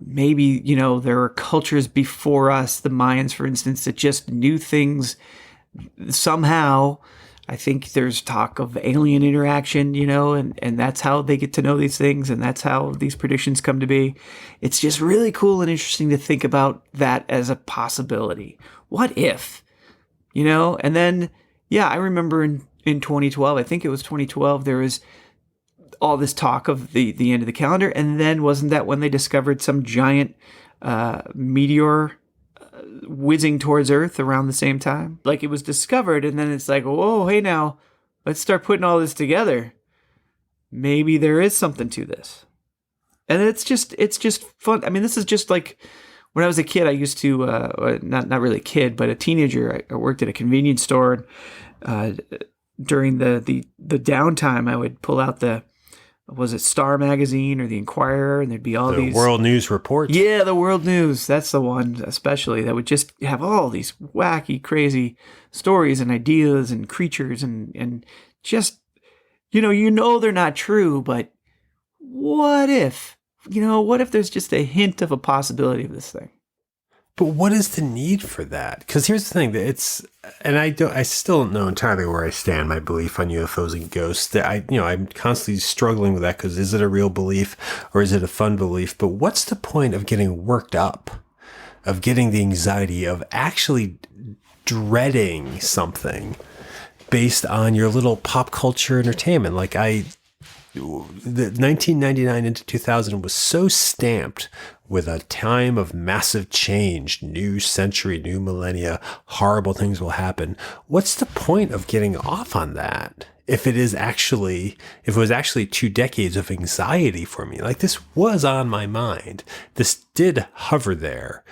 C: Maybe, there are cultures before us, the Mayans, for instance, that just knew things somehow. I think there's talk of alien interaction, and that's how they get to know these things, and that's how these predictions come to be. It's just really cool and interesting to think about that as a possibility. What if? And then, I remember in 2012, I think it was 2012, there was all this talk of the end of the calendar. And then wasn't that when they discovered some giant meteor whizzing towards Earth around the same time? Like it was discovered, and then it's like, whoa, hey now, let's start putting all this together. Maybe there is something to this. And it's just fun. I mean, this is just like, when I was a kid, I used to, not really a kid, but a teenager, I worked at a convenience store. And during the downtime, I would pull out the was it Star Magazine or the Inquirer, and there'd be all these
B: World News Report.
C: Yeah, the World News. That's the one, especially, that would just have all these wacky, crazy stories and ideas and creatures and just, you know they're not true, but what if? What if there's just a hint of a possibility of this thing?
B: But what is the need for that? Because here's the thing: that I still don't know entirely where I stand. My belief on UFOs and ghosts. That I'm constantly struggling with that, because is it a real belief or is it a fun belief? But what's the point of getting worked up, of getting the anxiety of actually dreading something based on your little pop culture entertainment? Like the 1999 into 2000 was so stamped with a time of massive change, new century, new millennia, horrible things will happen. What's the point of getting off on that? If it was actually 2 decades of anxiety for me, like this was on my mind, this did hover there.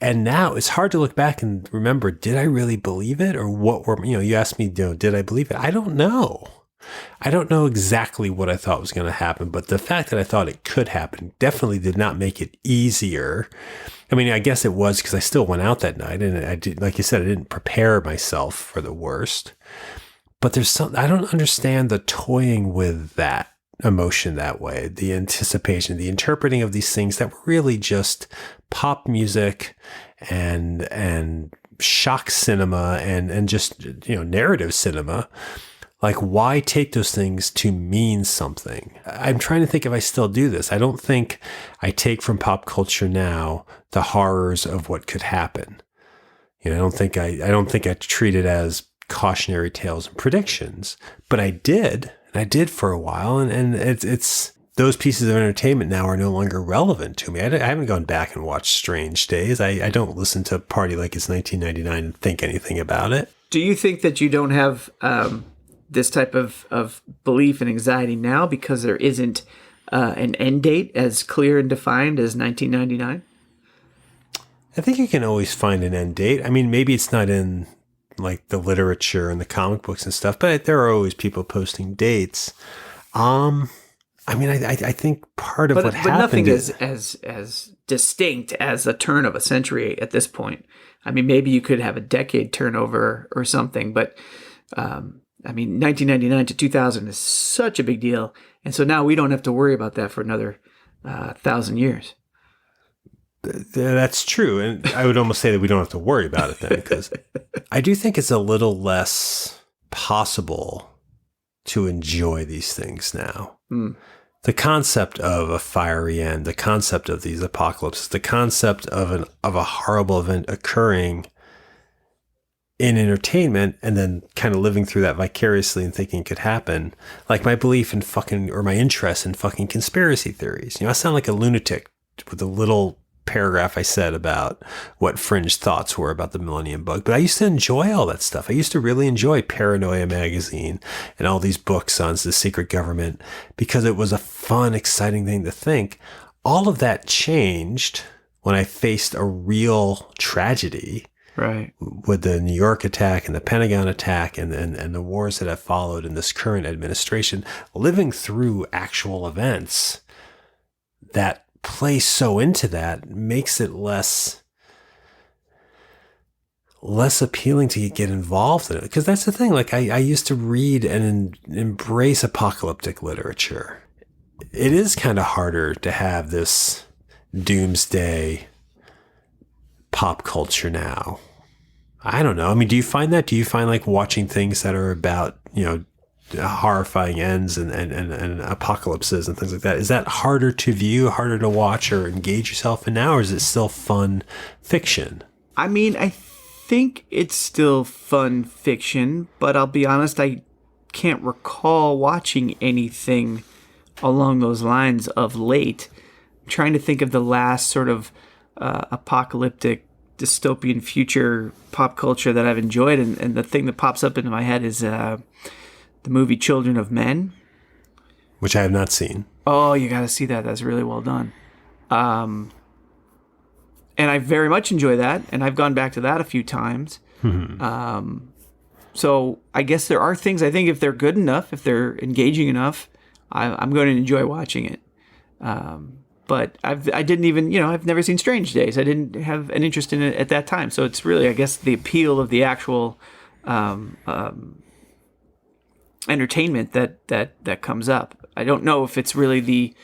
B: And now it's hard to look back and remember, did I really believe it? Or what were, you asked me, did I believe it? I don't know. I don't know exactly what I thought was going to happen, but the fact that I thought it could happen definitely did not make it easier. I mean, I guess it was, because I still went out that night, and I did, like you said, I didn't prepare myself for the worst. But I don't understand the toying with that emotion that way, the anticipation, the interpreting of these things that were really just pop music and shock cinema and just, narrative cinema. Like, why take those things to mean something? I'm trying to think if I still do this. I don't think I take from pop culture now the horrors of what could happen. I don't think I treat it as cautionary tales and predictions, but I did for a while. And it's those pieces of entertainment now are no longer relevant to me. I haven't gone back and watched Strange Days. I don't listen to Party Like It's 1999 and think anything about it.
C: Do you think that you don't have this type of belief and anxiety now because there isn't an end date as clear and defined as 1999?
B: I think you can always find an end date. I mean, maybe it's not in like the literature and the comic books and stuff, but there are always people posting dates. I think part of what happened,
C: but nothing is as distinct as a turn of a century at this point. I mean, maybe you could have a decade turnover or something, but 1999 to 2000 is such a big deal. And so now we don't have to worry about that for another 1,000 years.
B: That's true. And I would almost say that we don't have to worry about it then, because I do think it's a little less possible to enjoy these things now.
C: Mm.
B: The concept of a fiery end, the concept of these apocalypses, the concept of a horrible event occurring in entertainment and then kind of living through that vicariously and thinking it could happen. Like my belief in my interest in fucking conspiracy theories. I sound like a lunatic with a little paragraph I said about what fringe thoughts were about the Millennium Bug, but I used to enjoy all that stuff. I used to really enjoy Paranoia magazine and all these books on the secret government because it was a fun, exciting thing to think. All of that changed when I faced a real tragedy.
C: Right.
B: With the New York attack and the Pentagon attack and the wars that have followed in this current administration, living through actual events that play so into that makes it less appealing to get involved in it. Because that's the thing. Like I used to read and embrace apocalyptic literature. It is kind of harder to have this doomsday pop culture now. I don't know. I mean, do you find that? Do you find like watching things that are about, horrifying ends and apocalypses and things like that? Is that harder to view, harder to watch or engage yourself in now, or is it still fun fiction?
C: I mean, I think it's still fun fiction, but I'll be honest, I can't recall watching anything along those lines of late. I'm trying to think of the last sort of apocalyptic dystopian future pop culture that I've enjoyed, and the thing that pops up into my head is the movie Children of Men,
B: which I have not seen.
C: Oh, you got to see that. That's really well done. And I very much enjoy that, and I've gone back to that a few times.
B: Mm-hmm.
C: So I guess there are things, I think if they're good enough, if they're engaging enough, I'm going to enjoy watching it. But I didn't even, I've never seen Strange Days. I didn't have an interest in it at that time. So it's really, I guess, the appeal of the actual entertainment that comes up. I don't know if it's really the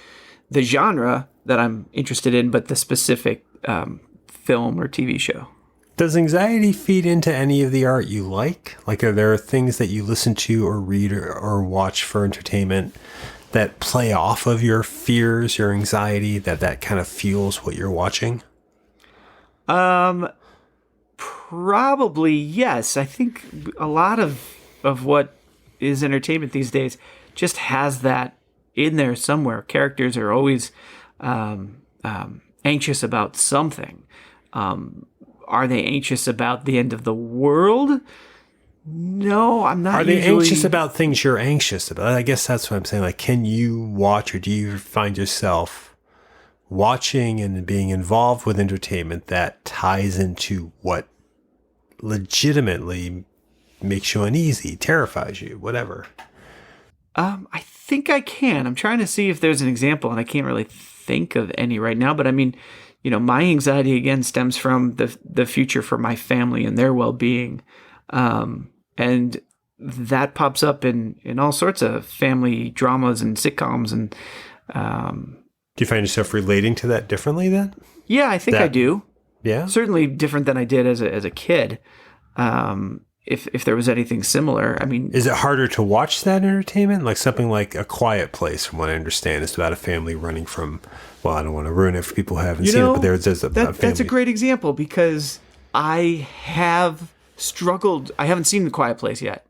C: genre that I'm interested in, but the specific film or TV show.
B: Does anxiety feed into any of the art you like? Like, are there things that you listen to or read or watch for entertainment that play off of your fears, your anxiety, that kind of fuels what you're watching?
C: Probably yes. I think a lot of what is entertainment these days just has that in there somewhere. Characters are always anxious about something. Are they anxious about the end of the world? No, I'm not.
B: Are they anxious about things you're anxious about? I guess that's what I'm saying. Like, can you watch, or do you find yourself watching and being involved with entertainment that ties into what legitimately makes you uneasy, terrifies you, whatever?
C: I think I can. I'm trying to see if there's an example, and I can't really think of any right now. But I mean, my anxiety again stems from the future for my family and their well-being. And that pops up in all sorts of family dramas and sitcoms. And
B: do you find yourself relating to that differently then?
C: Yeah, I think I do.
B: Yeah,
C: certainly different than I did as a kid. If there was anything similar, I mean,
B: is it harder to watch that entertainment? Like something like A Quiet Place, from what I understand, is about a family running from. Well, I don't want to ruin it for people who haven't seen it, but there's a family.
C: That's a great example because I have struggled. I haven't seen The Quiet Place yet.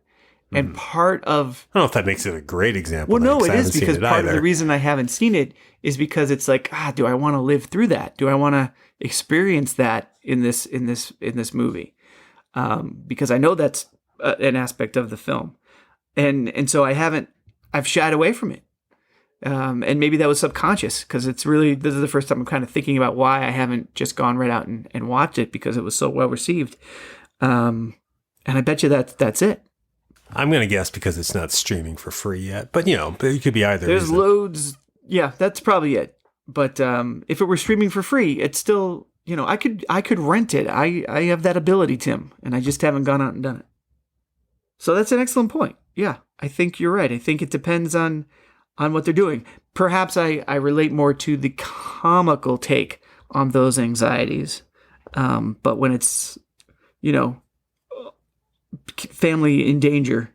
C: And part of...
B: I don't know if that makes it a great example.
C: Well, no, it is, because part of the reason I haven't seen it is because it's like, do I want to live through that? Do I want to experience that in this movie? Because I know that's an aspect of the film. And so I've shied away from it. And maybe that was subconscious, because this is the first time I'm kind of thinking about why I haven't just gone right out and watched it, because it was so well received. And I bet you that's it.
B: I'm going to guess because it's not streaming for free yet, but it could be either.
C: There's loads. Yeah, that's probably it. But if it were streaming for free, it's still, I could rent it. I have that ability, Tim, and I just haven't gone out and done it. So that's an excellent point. Yeah, I think you're right. I think it depends on what they're doing. Perhaps I relate more to the comical take on those anxieties. But when it's, family in danger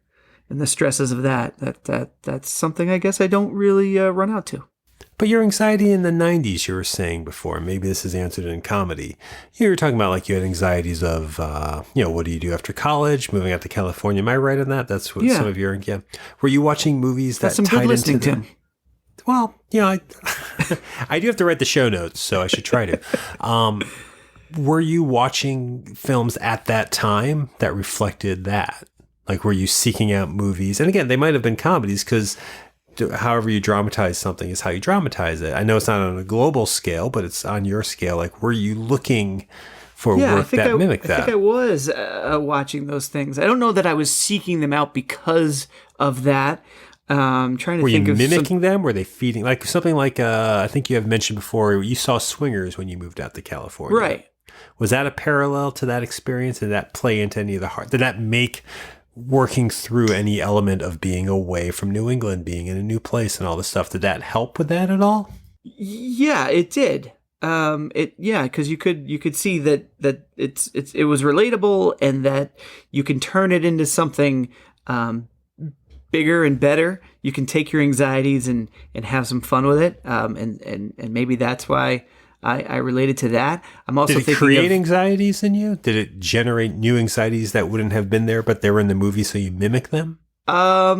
C: and the stresses of that's something I guess I don't really run out to.
B: But your anxiety in the 90s, you were saying before, maybe this is answered in comedy. You were talking about like you had anxieties of, what do you do after college, moving out to California? Am I right on that? That's what some of your, Were you watching movies that tied into
C: Tim.
B: Well, I do have to write the show notes, so I should try to. Were you watching films at that time that reflected that? Like, were you seeking out movies? And again, they might have been comedies, because however you dramatize something is how you dramatize it. I know it's not on a global scale, but it's on your scale. Like, were you looking for work that mimicked that?
C: I think I was watching those things. I don't know that I was seeking them out because of that. Trying to
B: were
C: think
B: you
C: of
B: mimicking them? Were they feeding? Like something like, I think you have mentioned before, you saw Swingers when you moved out to California.
C: Right.
B: Was that a parallel to that experience? Did that play into any of the heart? Did that make working through any element of being away from New England, being in a new place and all this stuff, did that help with that at all?
C: Yeah, it did. Because you could see that it was relatable, and that you can turn it into something bigger and better. You can take your anxieties and have some fun with it. And maybe that's why I related to that. I'm also
B: thinking, did it create anxieties in you? Did it generate new anxieties that wouldn't have been there, but they were in the movie, so you mimic them?
C: I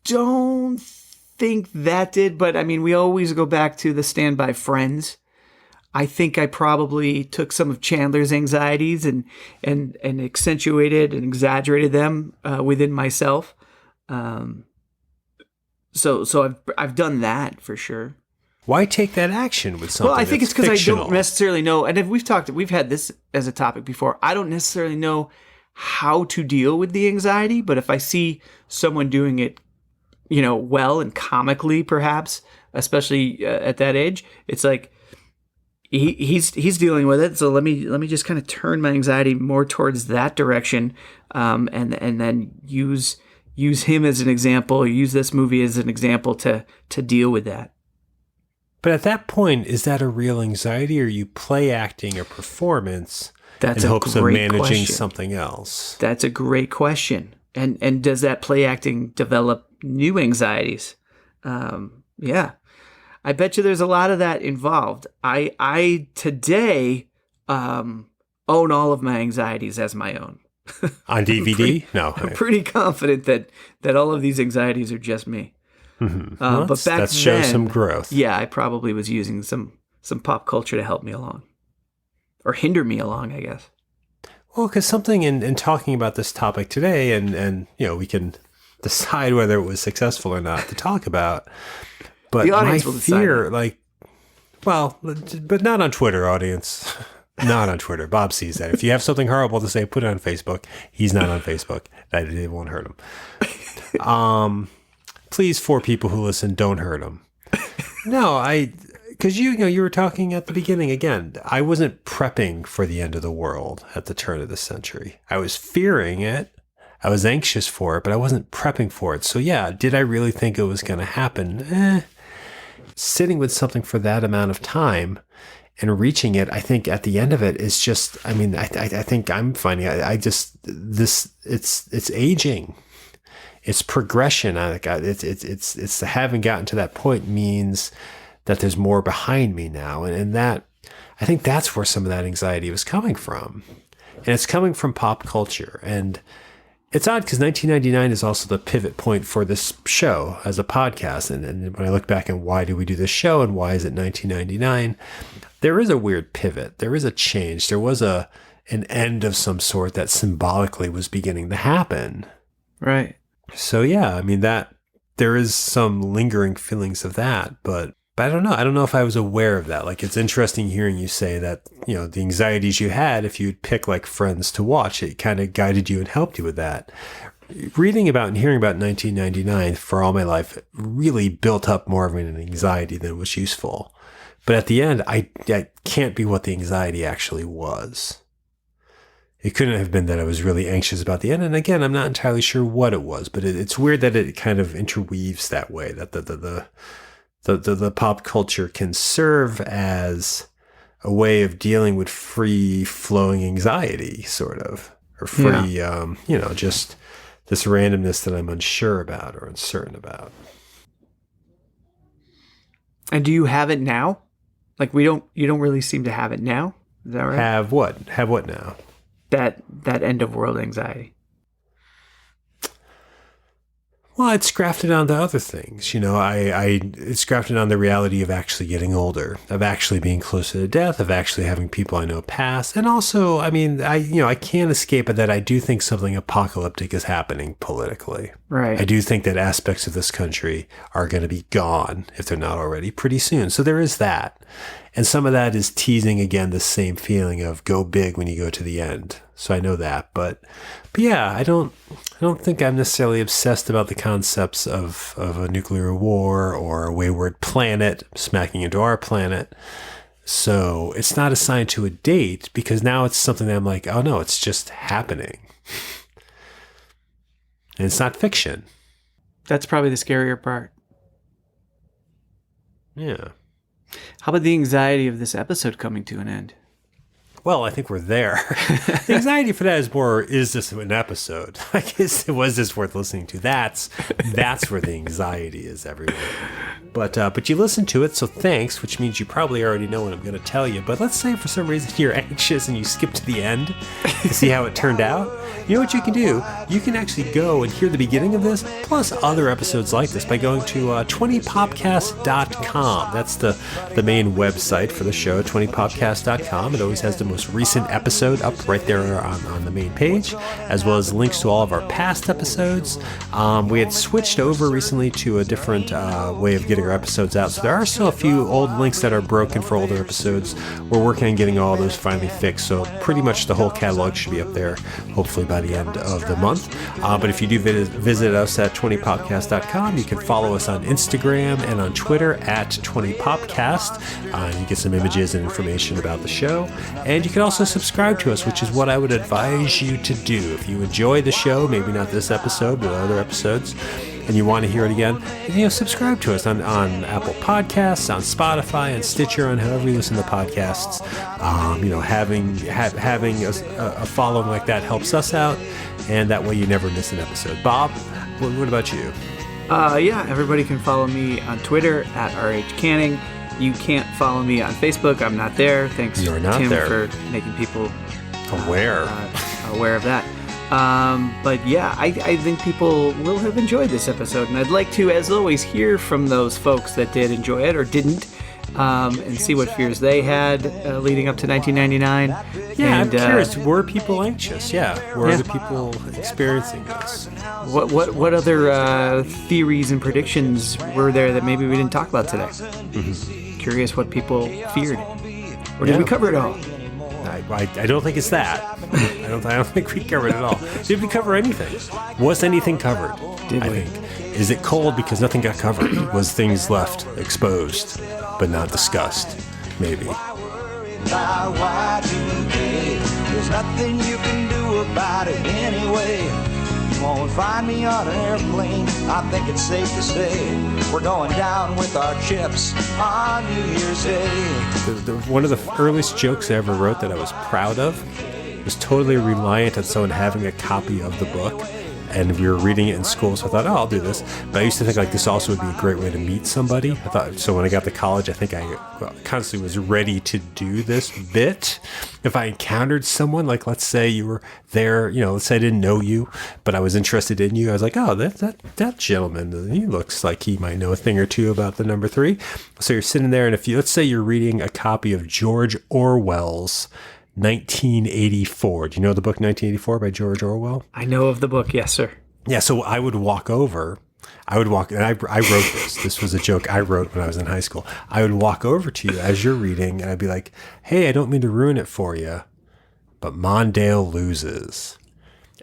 C: don't think that did, but I mean, we always go back to the Stand By Friends. I think I probably took some of Chandler's anxieties and accentuated and exaggerated them within myself. So I've done that for sure.
B: Why take that action with something?
C: Well, I think it's because I don't necessarily know, and if we've had this as a topic before. I don't necessarily know how to deal with the anxiety, but if I see someone doing it well and comically, perhaps, especially at that age. It's like he's dealing with it. So let me just kind of turn my anxiety more towards that direction, and then use him as an example, use this movie as an example to deal with that.
B: But at that point, is that a real anxiety, or are you play acting a performance
C: That's
B: in
C: a
B: hopes of
C: great
B: managing
C: question.
B: something else?
C: That's a great question. And does that play acting develop new anxieties? Yeah. I bet you there's a lot of that involved. I today own all of my anxieties as my own.
B: On DVD?
C: I'm pretty confident that all of these anxieties are just me.
B: Mm-hmm.
C: But back
B: that shows
C: then,
B: some growth.
C: Yeah, I probably was using some pop culture to help me along. Or hinder me along, I guess.
B: Well, because something in talking about this topic today, and we can decide whether it was successful or not to talk about. But
C: the audience
B: my
C: will decide
B: fear, but not on Twitter, audience. Not on Twitter. Bob sees that. If you have something horrible to say, put it on Facebook. He's not on Facebook. It won't hurt him. Please, 4 people who listen, don't hurt him. No, because you were talking at the beginning again. I wasn't prepping for the end of the world at the turn of the century. I was fearing it. I was anxious for it, but I wasn't prepping for it. So yeah, did I really think it was going to happen? Sitting with something for that amount of time and reaching it, I think at the end of it is just, I think I'm finding, it's aging. It's progression. It's having gotten to that point means that there's more behind me now. And that, I think that's where some of that anxiety was coming from. And it's coming from pop culture. And it's odd because 1999 is also the pivot point for this show as a podcast. And when I look back and why do we do this show and why is it 1999, there is a weird pivot. There is a change. There was an end of some sort that symbolically was beginning to happen.
C: Right.
B: So yeah, that there is some lingering feelings of that, but I don't know. I don't know if I was aware of that. Like, it's interesting hearing you say that, the anxieties you had, if you'd pick like Friends to watch, it kind of guided you and helped you with that. Reading about and hearing about 1999 for all my life really built up more of an anxiety than was useful. But at the end, I can't be what the anxiety actually was. It couldn't have been that I was really anxious about the end. And again, I'm not entirely sure what it was, but it's weird that it kind of interweaves that way, that the pop culture can serve as a way of dealing with free-flowing anxiety, sort of, or free, just this randomness that I'm unsure about or uncertain about.
C: And do you have it now? Like, you don't really seem to have it now. Is that right?
B: Have what? Have what now?
C: That end of world anxiety.
B: Well, it's grafted onto other things. It's grafted on the reality of actually getting older, of actually being closer to death, of actually having people I know pass. And also, I can't escape it that I do think something apocalyptic is happening politically.
C: Right.
B: I do think that aspects of this country are going to be gone, if they're not already, pretty soon. So there is that. And some of that is teasing, again, the same feeling of go big when you go to the end. So I know that. But yeah, I don't think I'm necessarily obsessed about the concepts of a nuclear war or a wayward planet smacking into our planet. So it's not assigned to a date because now it's something that I'm like, oh no, it's just happening. And it's not fiction.
C: That's probably the scarier part.
B: Yeah.
C: How about the anxiety of this episode coming to an end?
B: Well, I think we're there. The anxiety for that is this an episode? I guess was this worth listening to? That's where the anxiety is everywhere. But you listened to it, so thanks, which means you probably already know what I'm going to tell you. But let's say for some reason you're anxious and you skip to the end to see how it turned out. You know what you can do? You can actually go and hear the beginning of this, plus other episodes like this, by going to 20popcast.com. That's the main website for the show, 20popcast.com. It always has the most recent episode up right there on the main page, as well as links to all of our past episodes. We had switched over recently to a different way of getting your episodes out. So there are still a few old links that are broken for older episodes. We're working on getting all those finally fixed. So pretty much the whole catalog should be up there, hopefully by the end of the month. But if you do visit us at 20popcast.com, you can follow us on Instagram and on Twitter at 20popcast. You get some images and information about the show. And you can also subscribe to us, which is what I would advise you to do. If you enjoy the show, maybe not this episode, but other episodes, and you want to hear it again, subscribe to us on Apple Podcasts, on Spotify, and Stitcher, on however you listen to podcasts. Having a following like that helps us out, and that way you never miss an episode. Bob, what about you?
C: Everybody can follow me on Twitter at RHCanning. You can't follow me on Facebook. I'm not there. Thanks,
B: You're not
C: Tim,
B: there.
C: for making people
B: aware
C: of that. I think people will have enjoyed this episode, and I'd like to, as always, hear from those folks that did enjoy it or didn't, and see what fears they had leading up to 1999.
B: Yeah, I'm curious. Were people anxious? Were other people experiencing this?
C: What other theories and predictions were there that maybe we didn't talk about today?
B: Mm-hmm.
C: Curious what people feared, or did we cover it all?
B: I don't think it's that. I don't think we covered it all. Did we cover anything? Was anything covered?
C: Did we?
B: I think. Is it cold because nothing got covered? Was things left exposed but not discussed? Maybe.
A: There's nothing you can do about it anyway. You won't find me on an airplane. I think it's safe to say we're going down with our chips on New Year's Day.
B: One of the earliest jokes I ever wrote that I was proud of was totally reliant on someone having a copy of the book. And we were reading it in school, so I thought, I'll do this. But I used to think like this also would be a great way to meet somebody. I thought so when I got to college, I think I constantly was ready to do this bit. If I encountered someone, like let's say you were there, let's say I didn't know you, but I was interested in you. I was like, oh, that gentleman, he looks like he might know a thing or two about the number 3. So you're sitting there, and let's say you're reading a copy of George Orwell's 1984. Do you know the book 1984 by George Orwell?
C: I know of the book, yes, sir.
B: Yeah, so I would walk over. And I wrote this. This was a joke I wrote when I was in high school. I would walk over to you as you're reading, and I'd be like, hey, I don't mean to ruin it for you, but Mondale loses.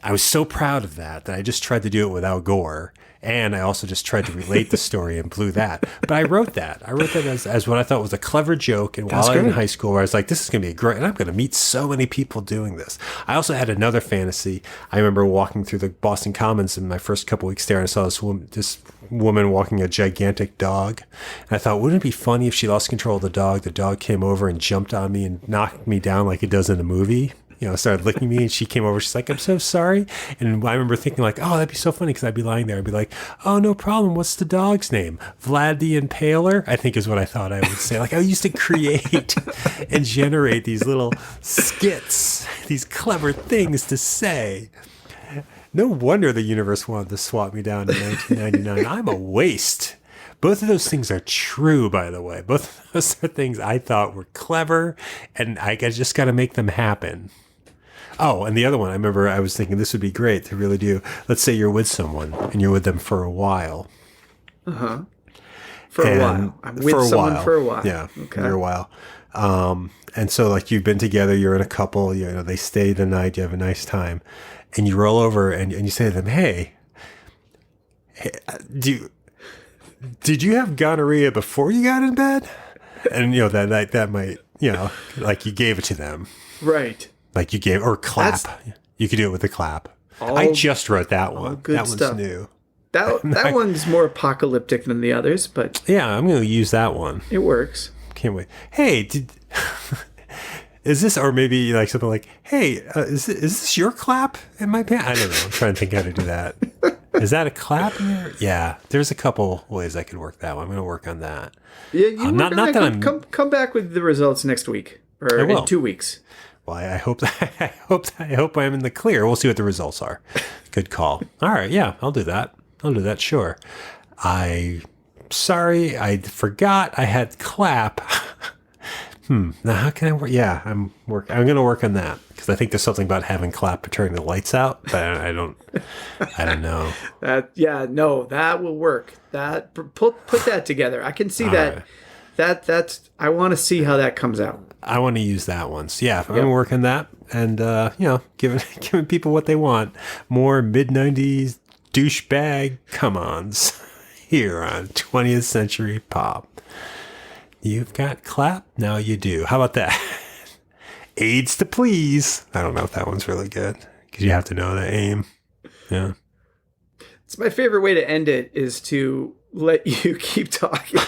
B: I was so proud of that I just tried to do it without gore. And I also just tried to relate the story and blew that. But I wrote that. As what I thought was a clever joke. And while I was in high school, where I was like, this is going to be great. And I'm going to meet so many people doing this. I also had another fantasy. I remember walking through the Boston Commons in my first couple weeks there, and I saw this woman walking a gigantic dog. And I thought, wouldn't it be funny if she lost control of the dog? The dog came over and jumped on me and knocked me down like it does in a movie. Started licking me, and she came over. She's like, I'm so sorry. And I remember thinking like, oh, that'd be so funny, because I'd be lying there. I'd be like, oh, no problem. What's the dog's name? Vlad the Impaler, I think is what I thought I would say. Like I used to create and generate these little skits, these clever things to say. No wonder the universe wanted to swat me down in 1999. I'm a waste. Both of those things are true, by the way. Both of those are things I thought were clever, and I just got to make them happen. Oh, and the other one, I remember I was thinking this would be great to really do. Let's say you're with someone and you're with them for a while.
C: Uh-huh. For a while. I'm with someone for a while.
B: Yeah, okay. For a while. And so like you've been together, you're in a couple, they stay the night, you have a nice time, and you roll over and you say to them, hey, did you have gonorrhea before you got in bed? And that night that might, like you gave it to them.
C: Right.
B: Like you gave, or clap. You could do it with a clap. I just wrote that one.
C: Good
B: that
C: stuff.
B: One's new.
C: That one's more apocalyptic than the others, but
B: yeah, I'm going to use that one.
C: It works.
B: Can't wait. Hey, is this, or maybe like something like, hey, is this your clap in my pants? I don't know. I'm trying to think how to do that. Is that a clap in there? Yeah, there's a couple ways I could work that one. I'm going to work on that.
C: Yeah, come back with the results next week or in 2 weeks.
B: Well, I hope I'm in the clear. We'll see what the results are. Good call. All right, yeah, I'll do that. Sure. Sorry, I forgot I had clap Now how can I work? Yeah, I'm going to work on that because I think there's something about having clap to turn the lights out. But I don't know.
C: That will work. That put that together. I can see that.
B: Right.
C: That's. I want to see how that comes out.
B: I want to use that one. So yeah, I'm going to work on that and giving people what they want. More mid-90s douchebag come-ons here on 20th Century Pop. You've got clap, now you do. How about that? AIDS to please. I don't know if that one's really good because you have to know the aim. Yeah.
C: It's my favorite way to end it is to let you keep talking.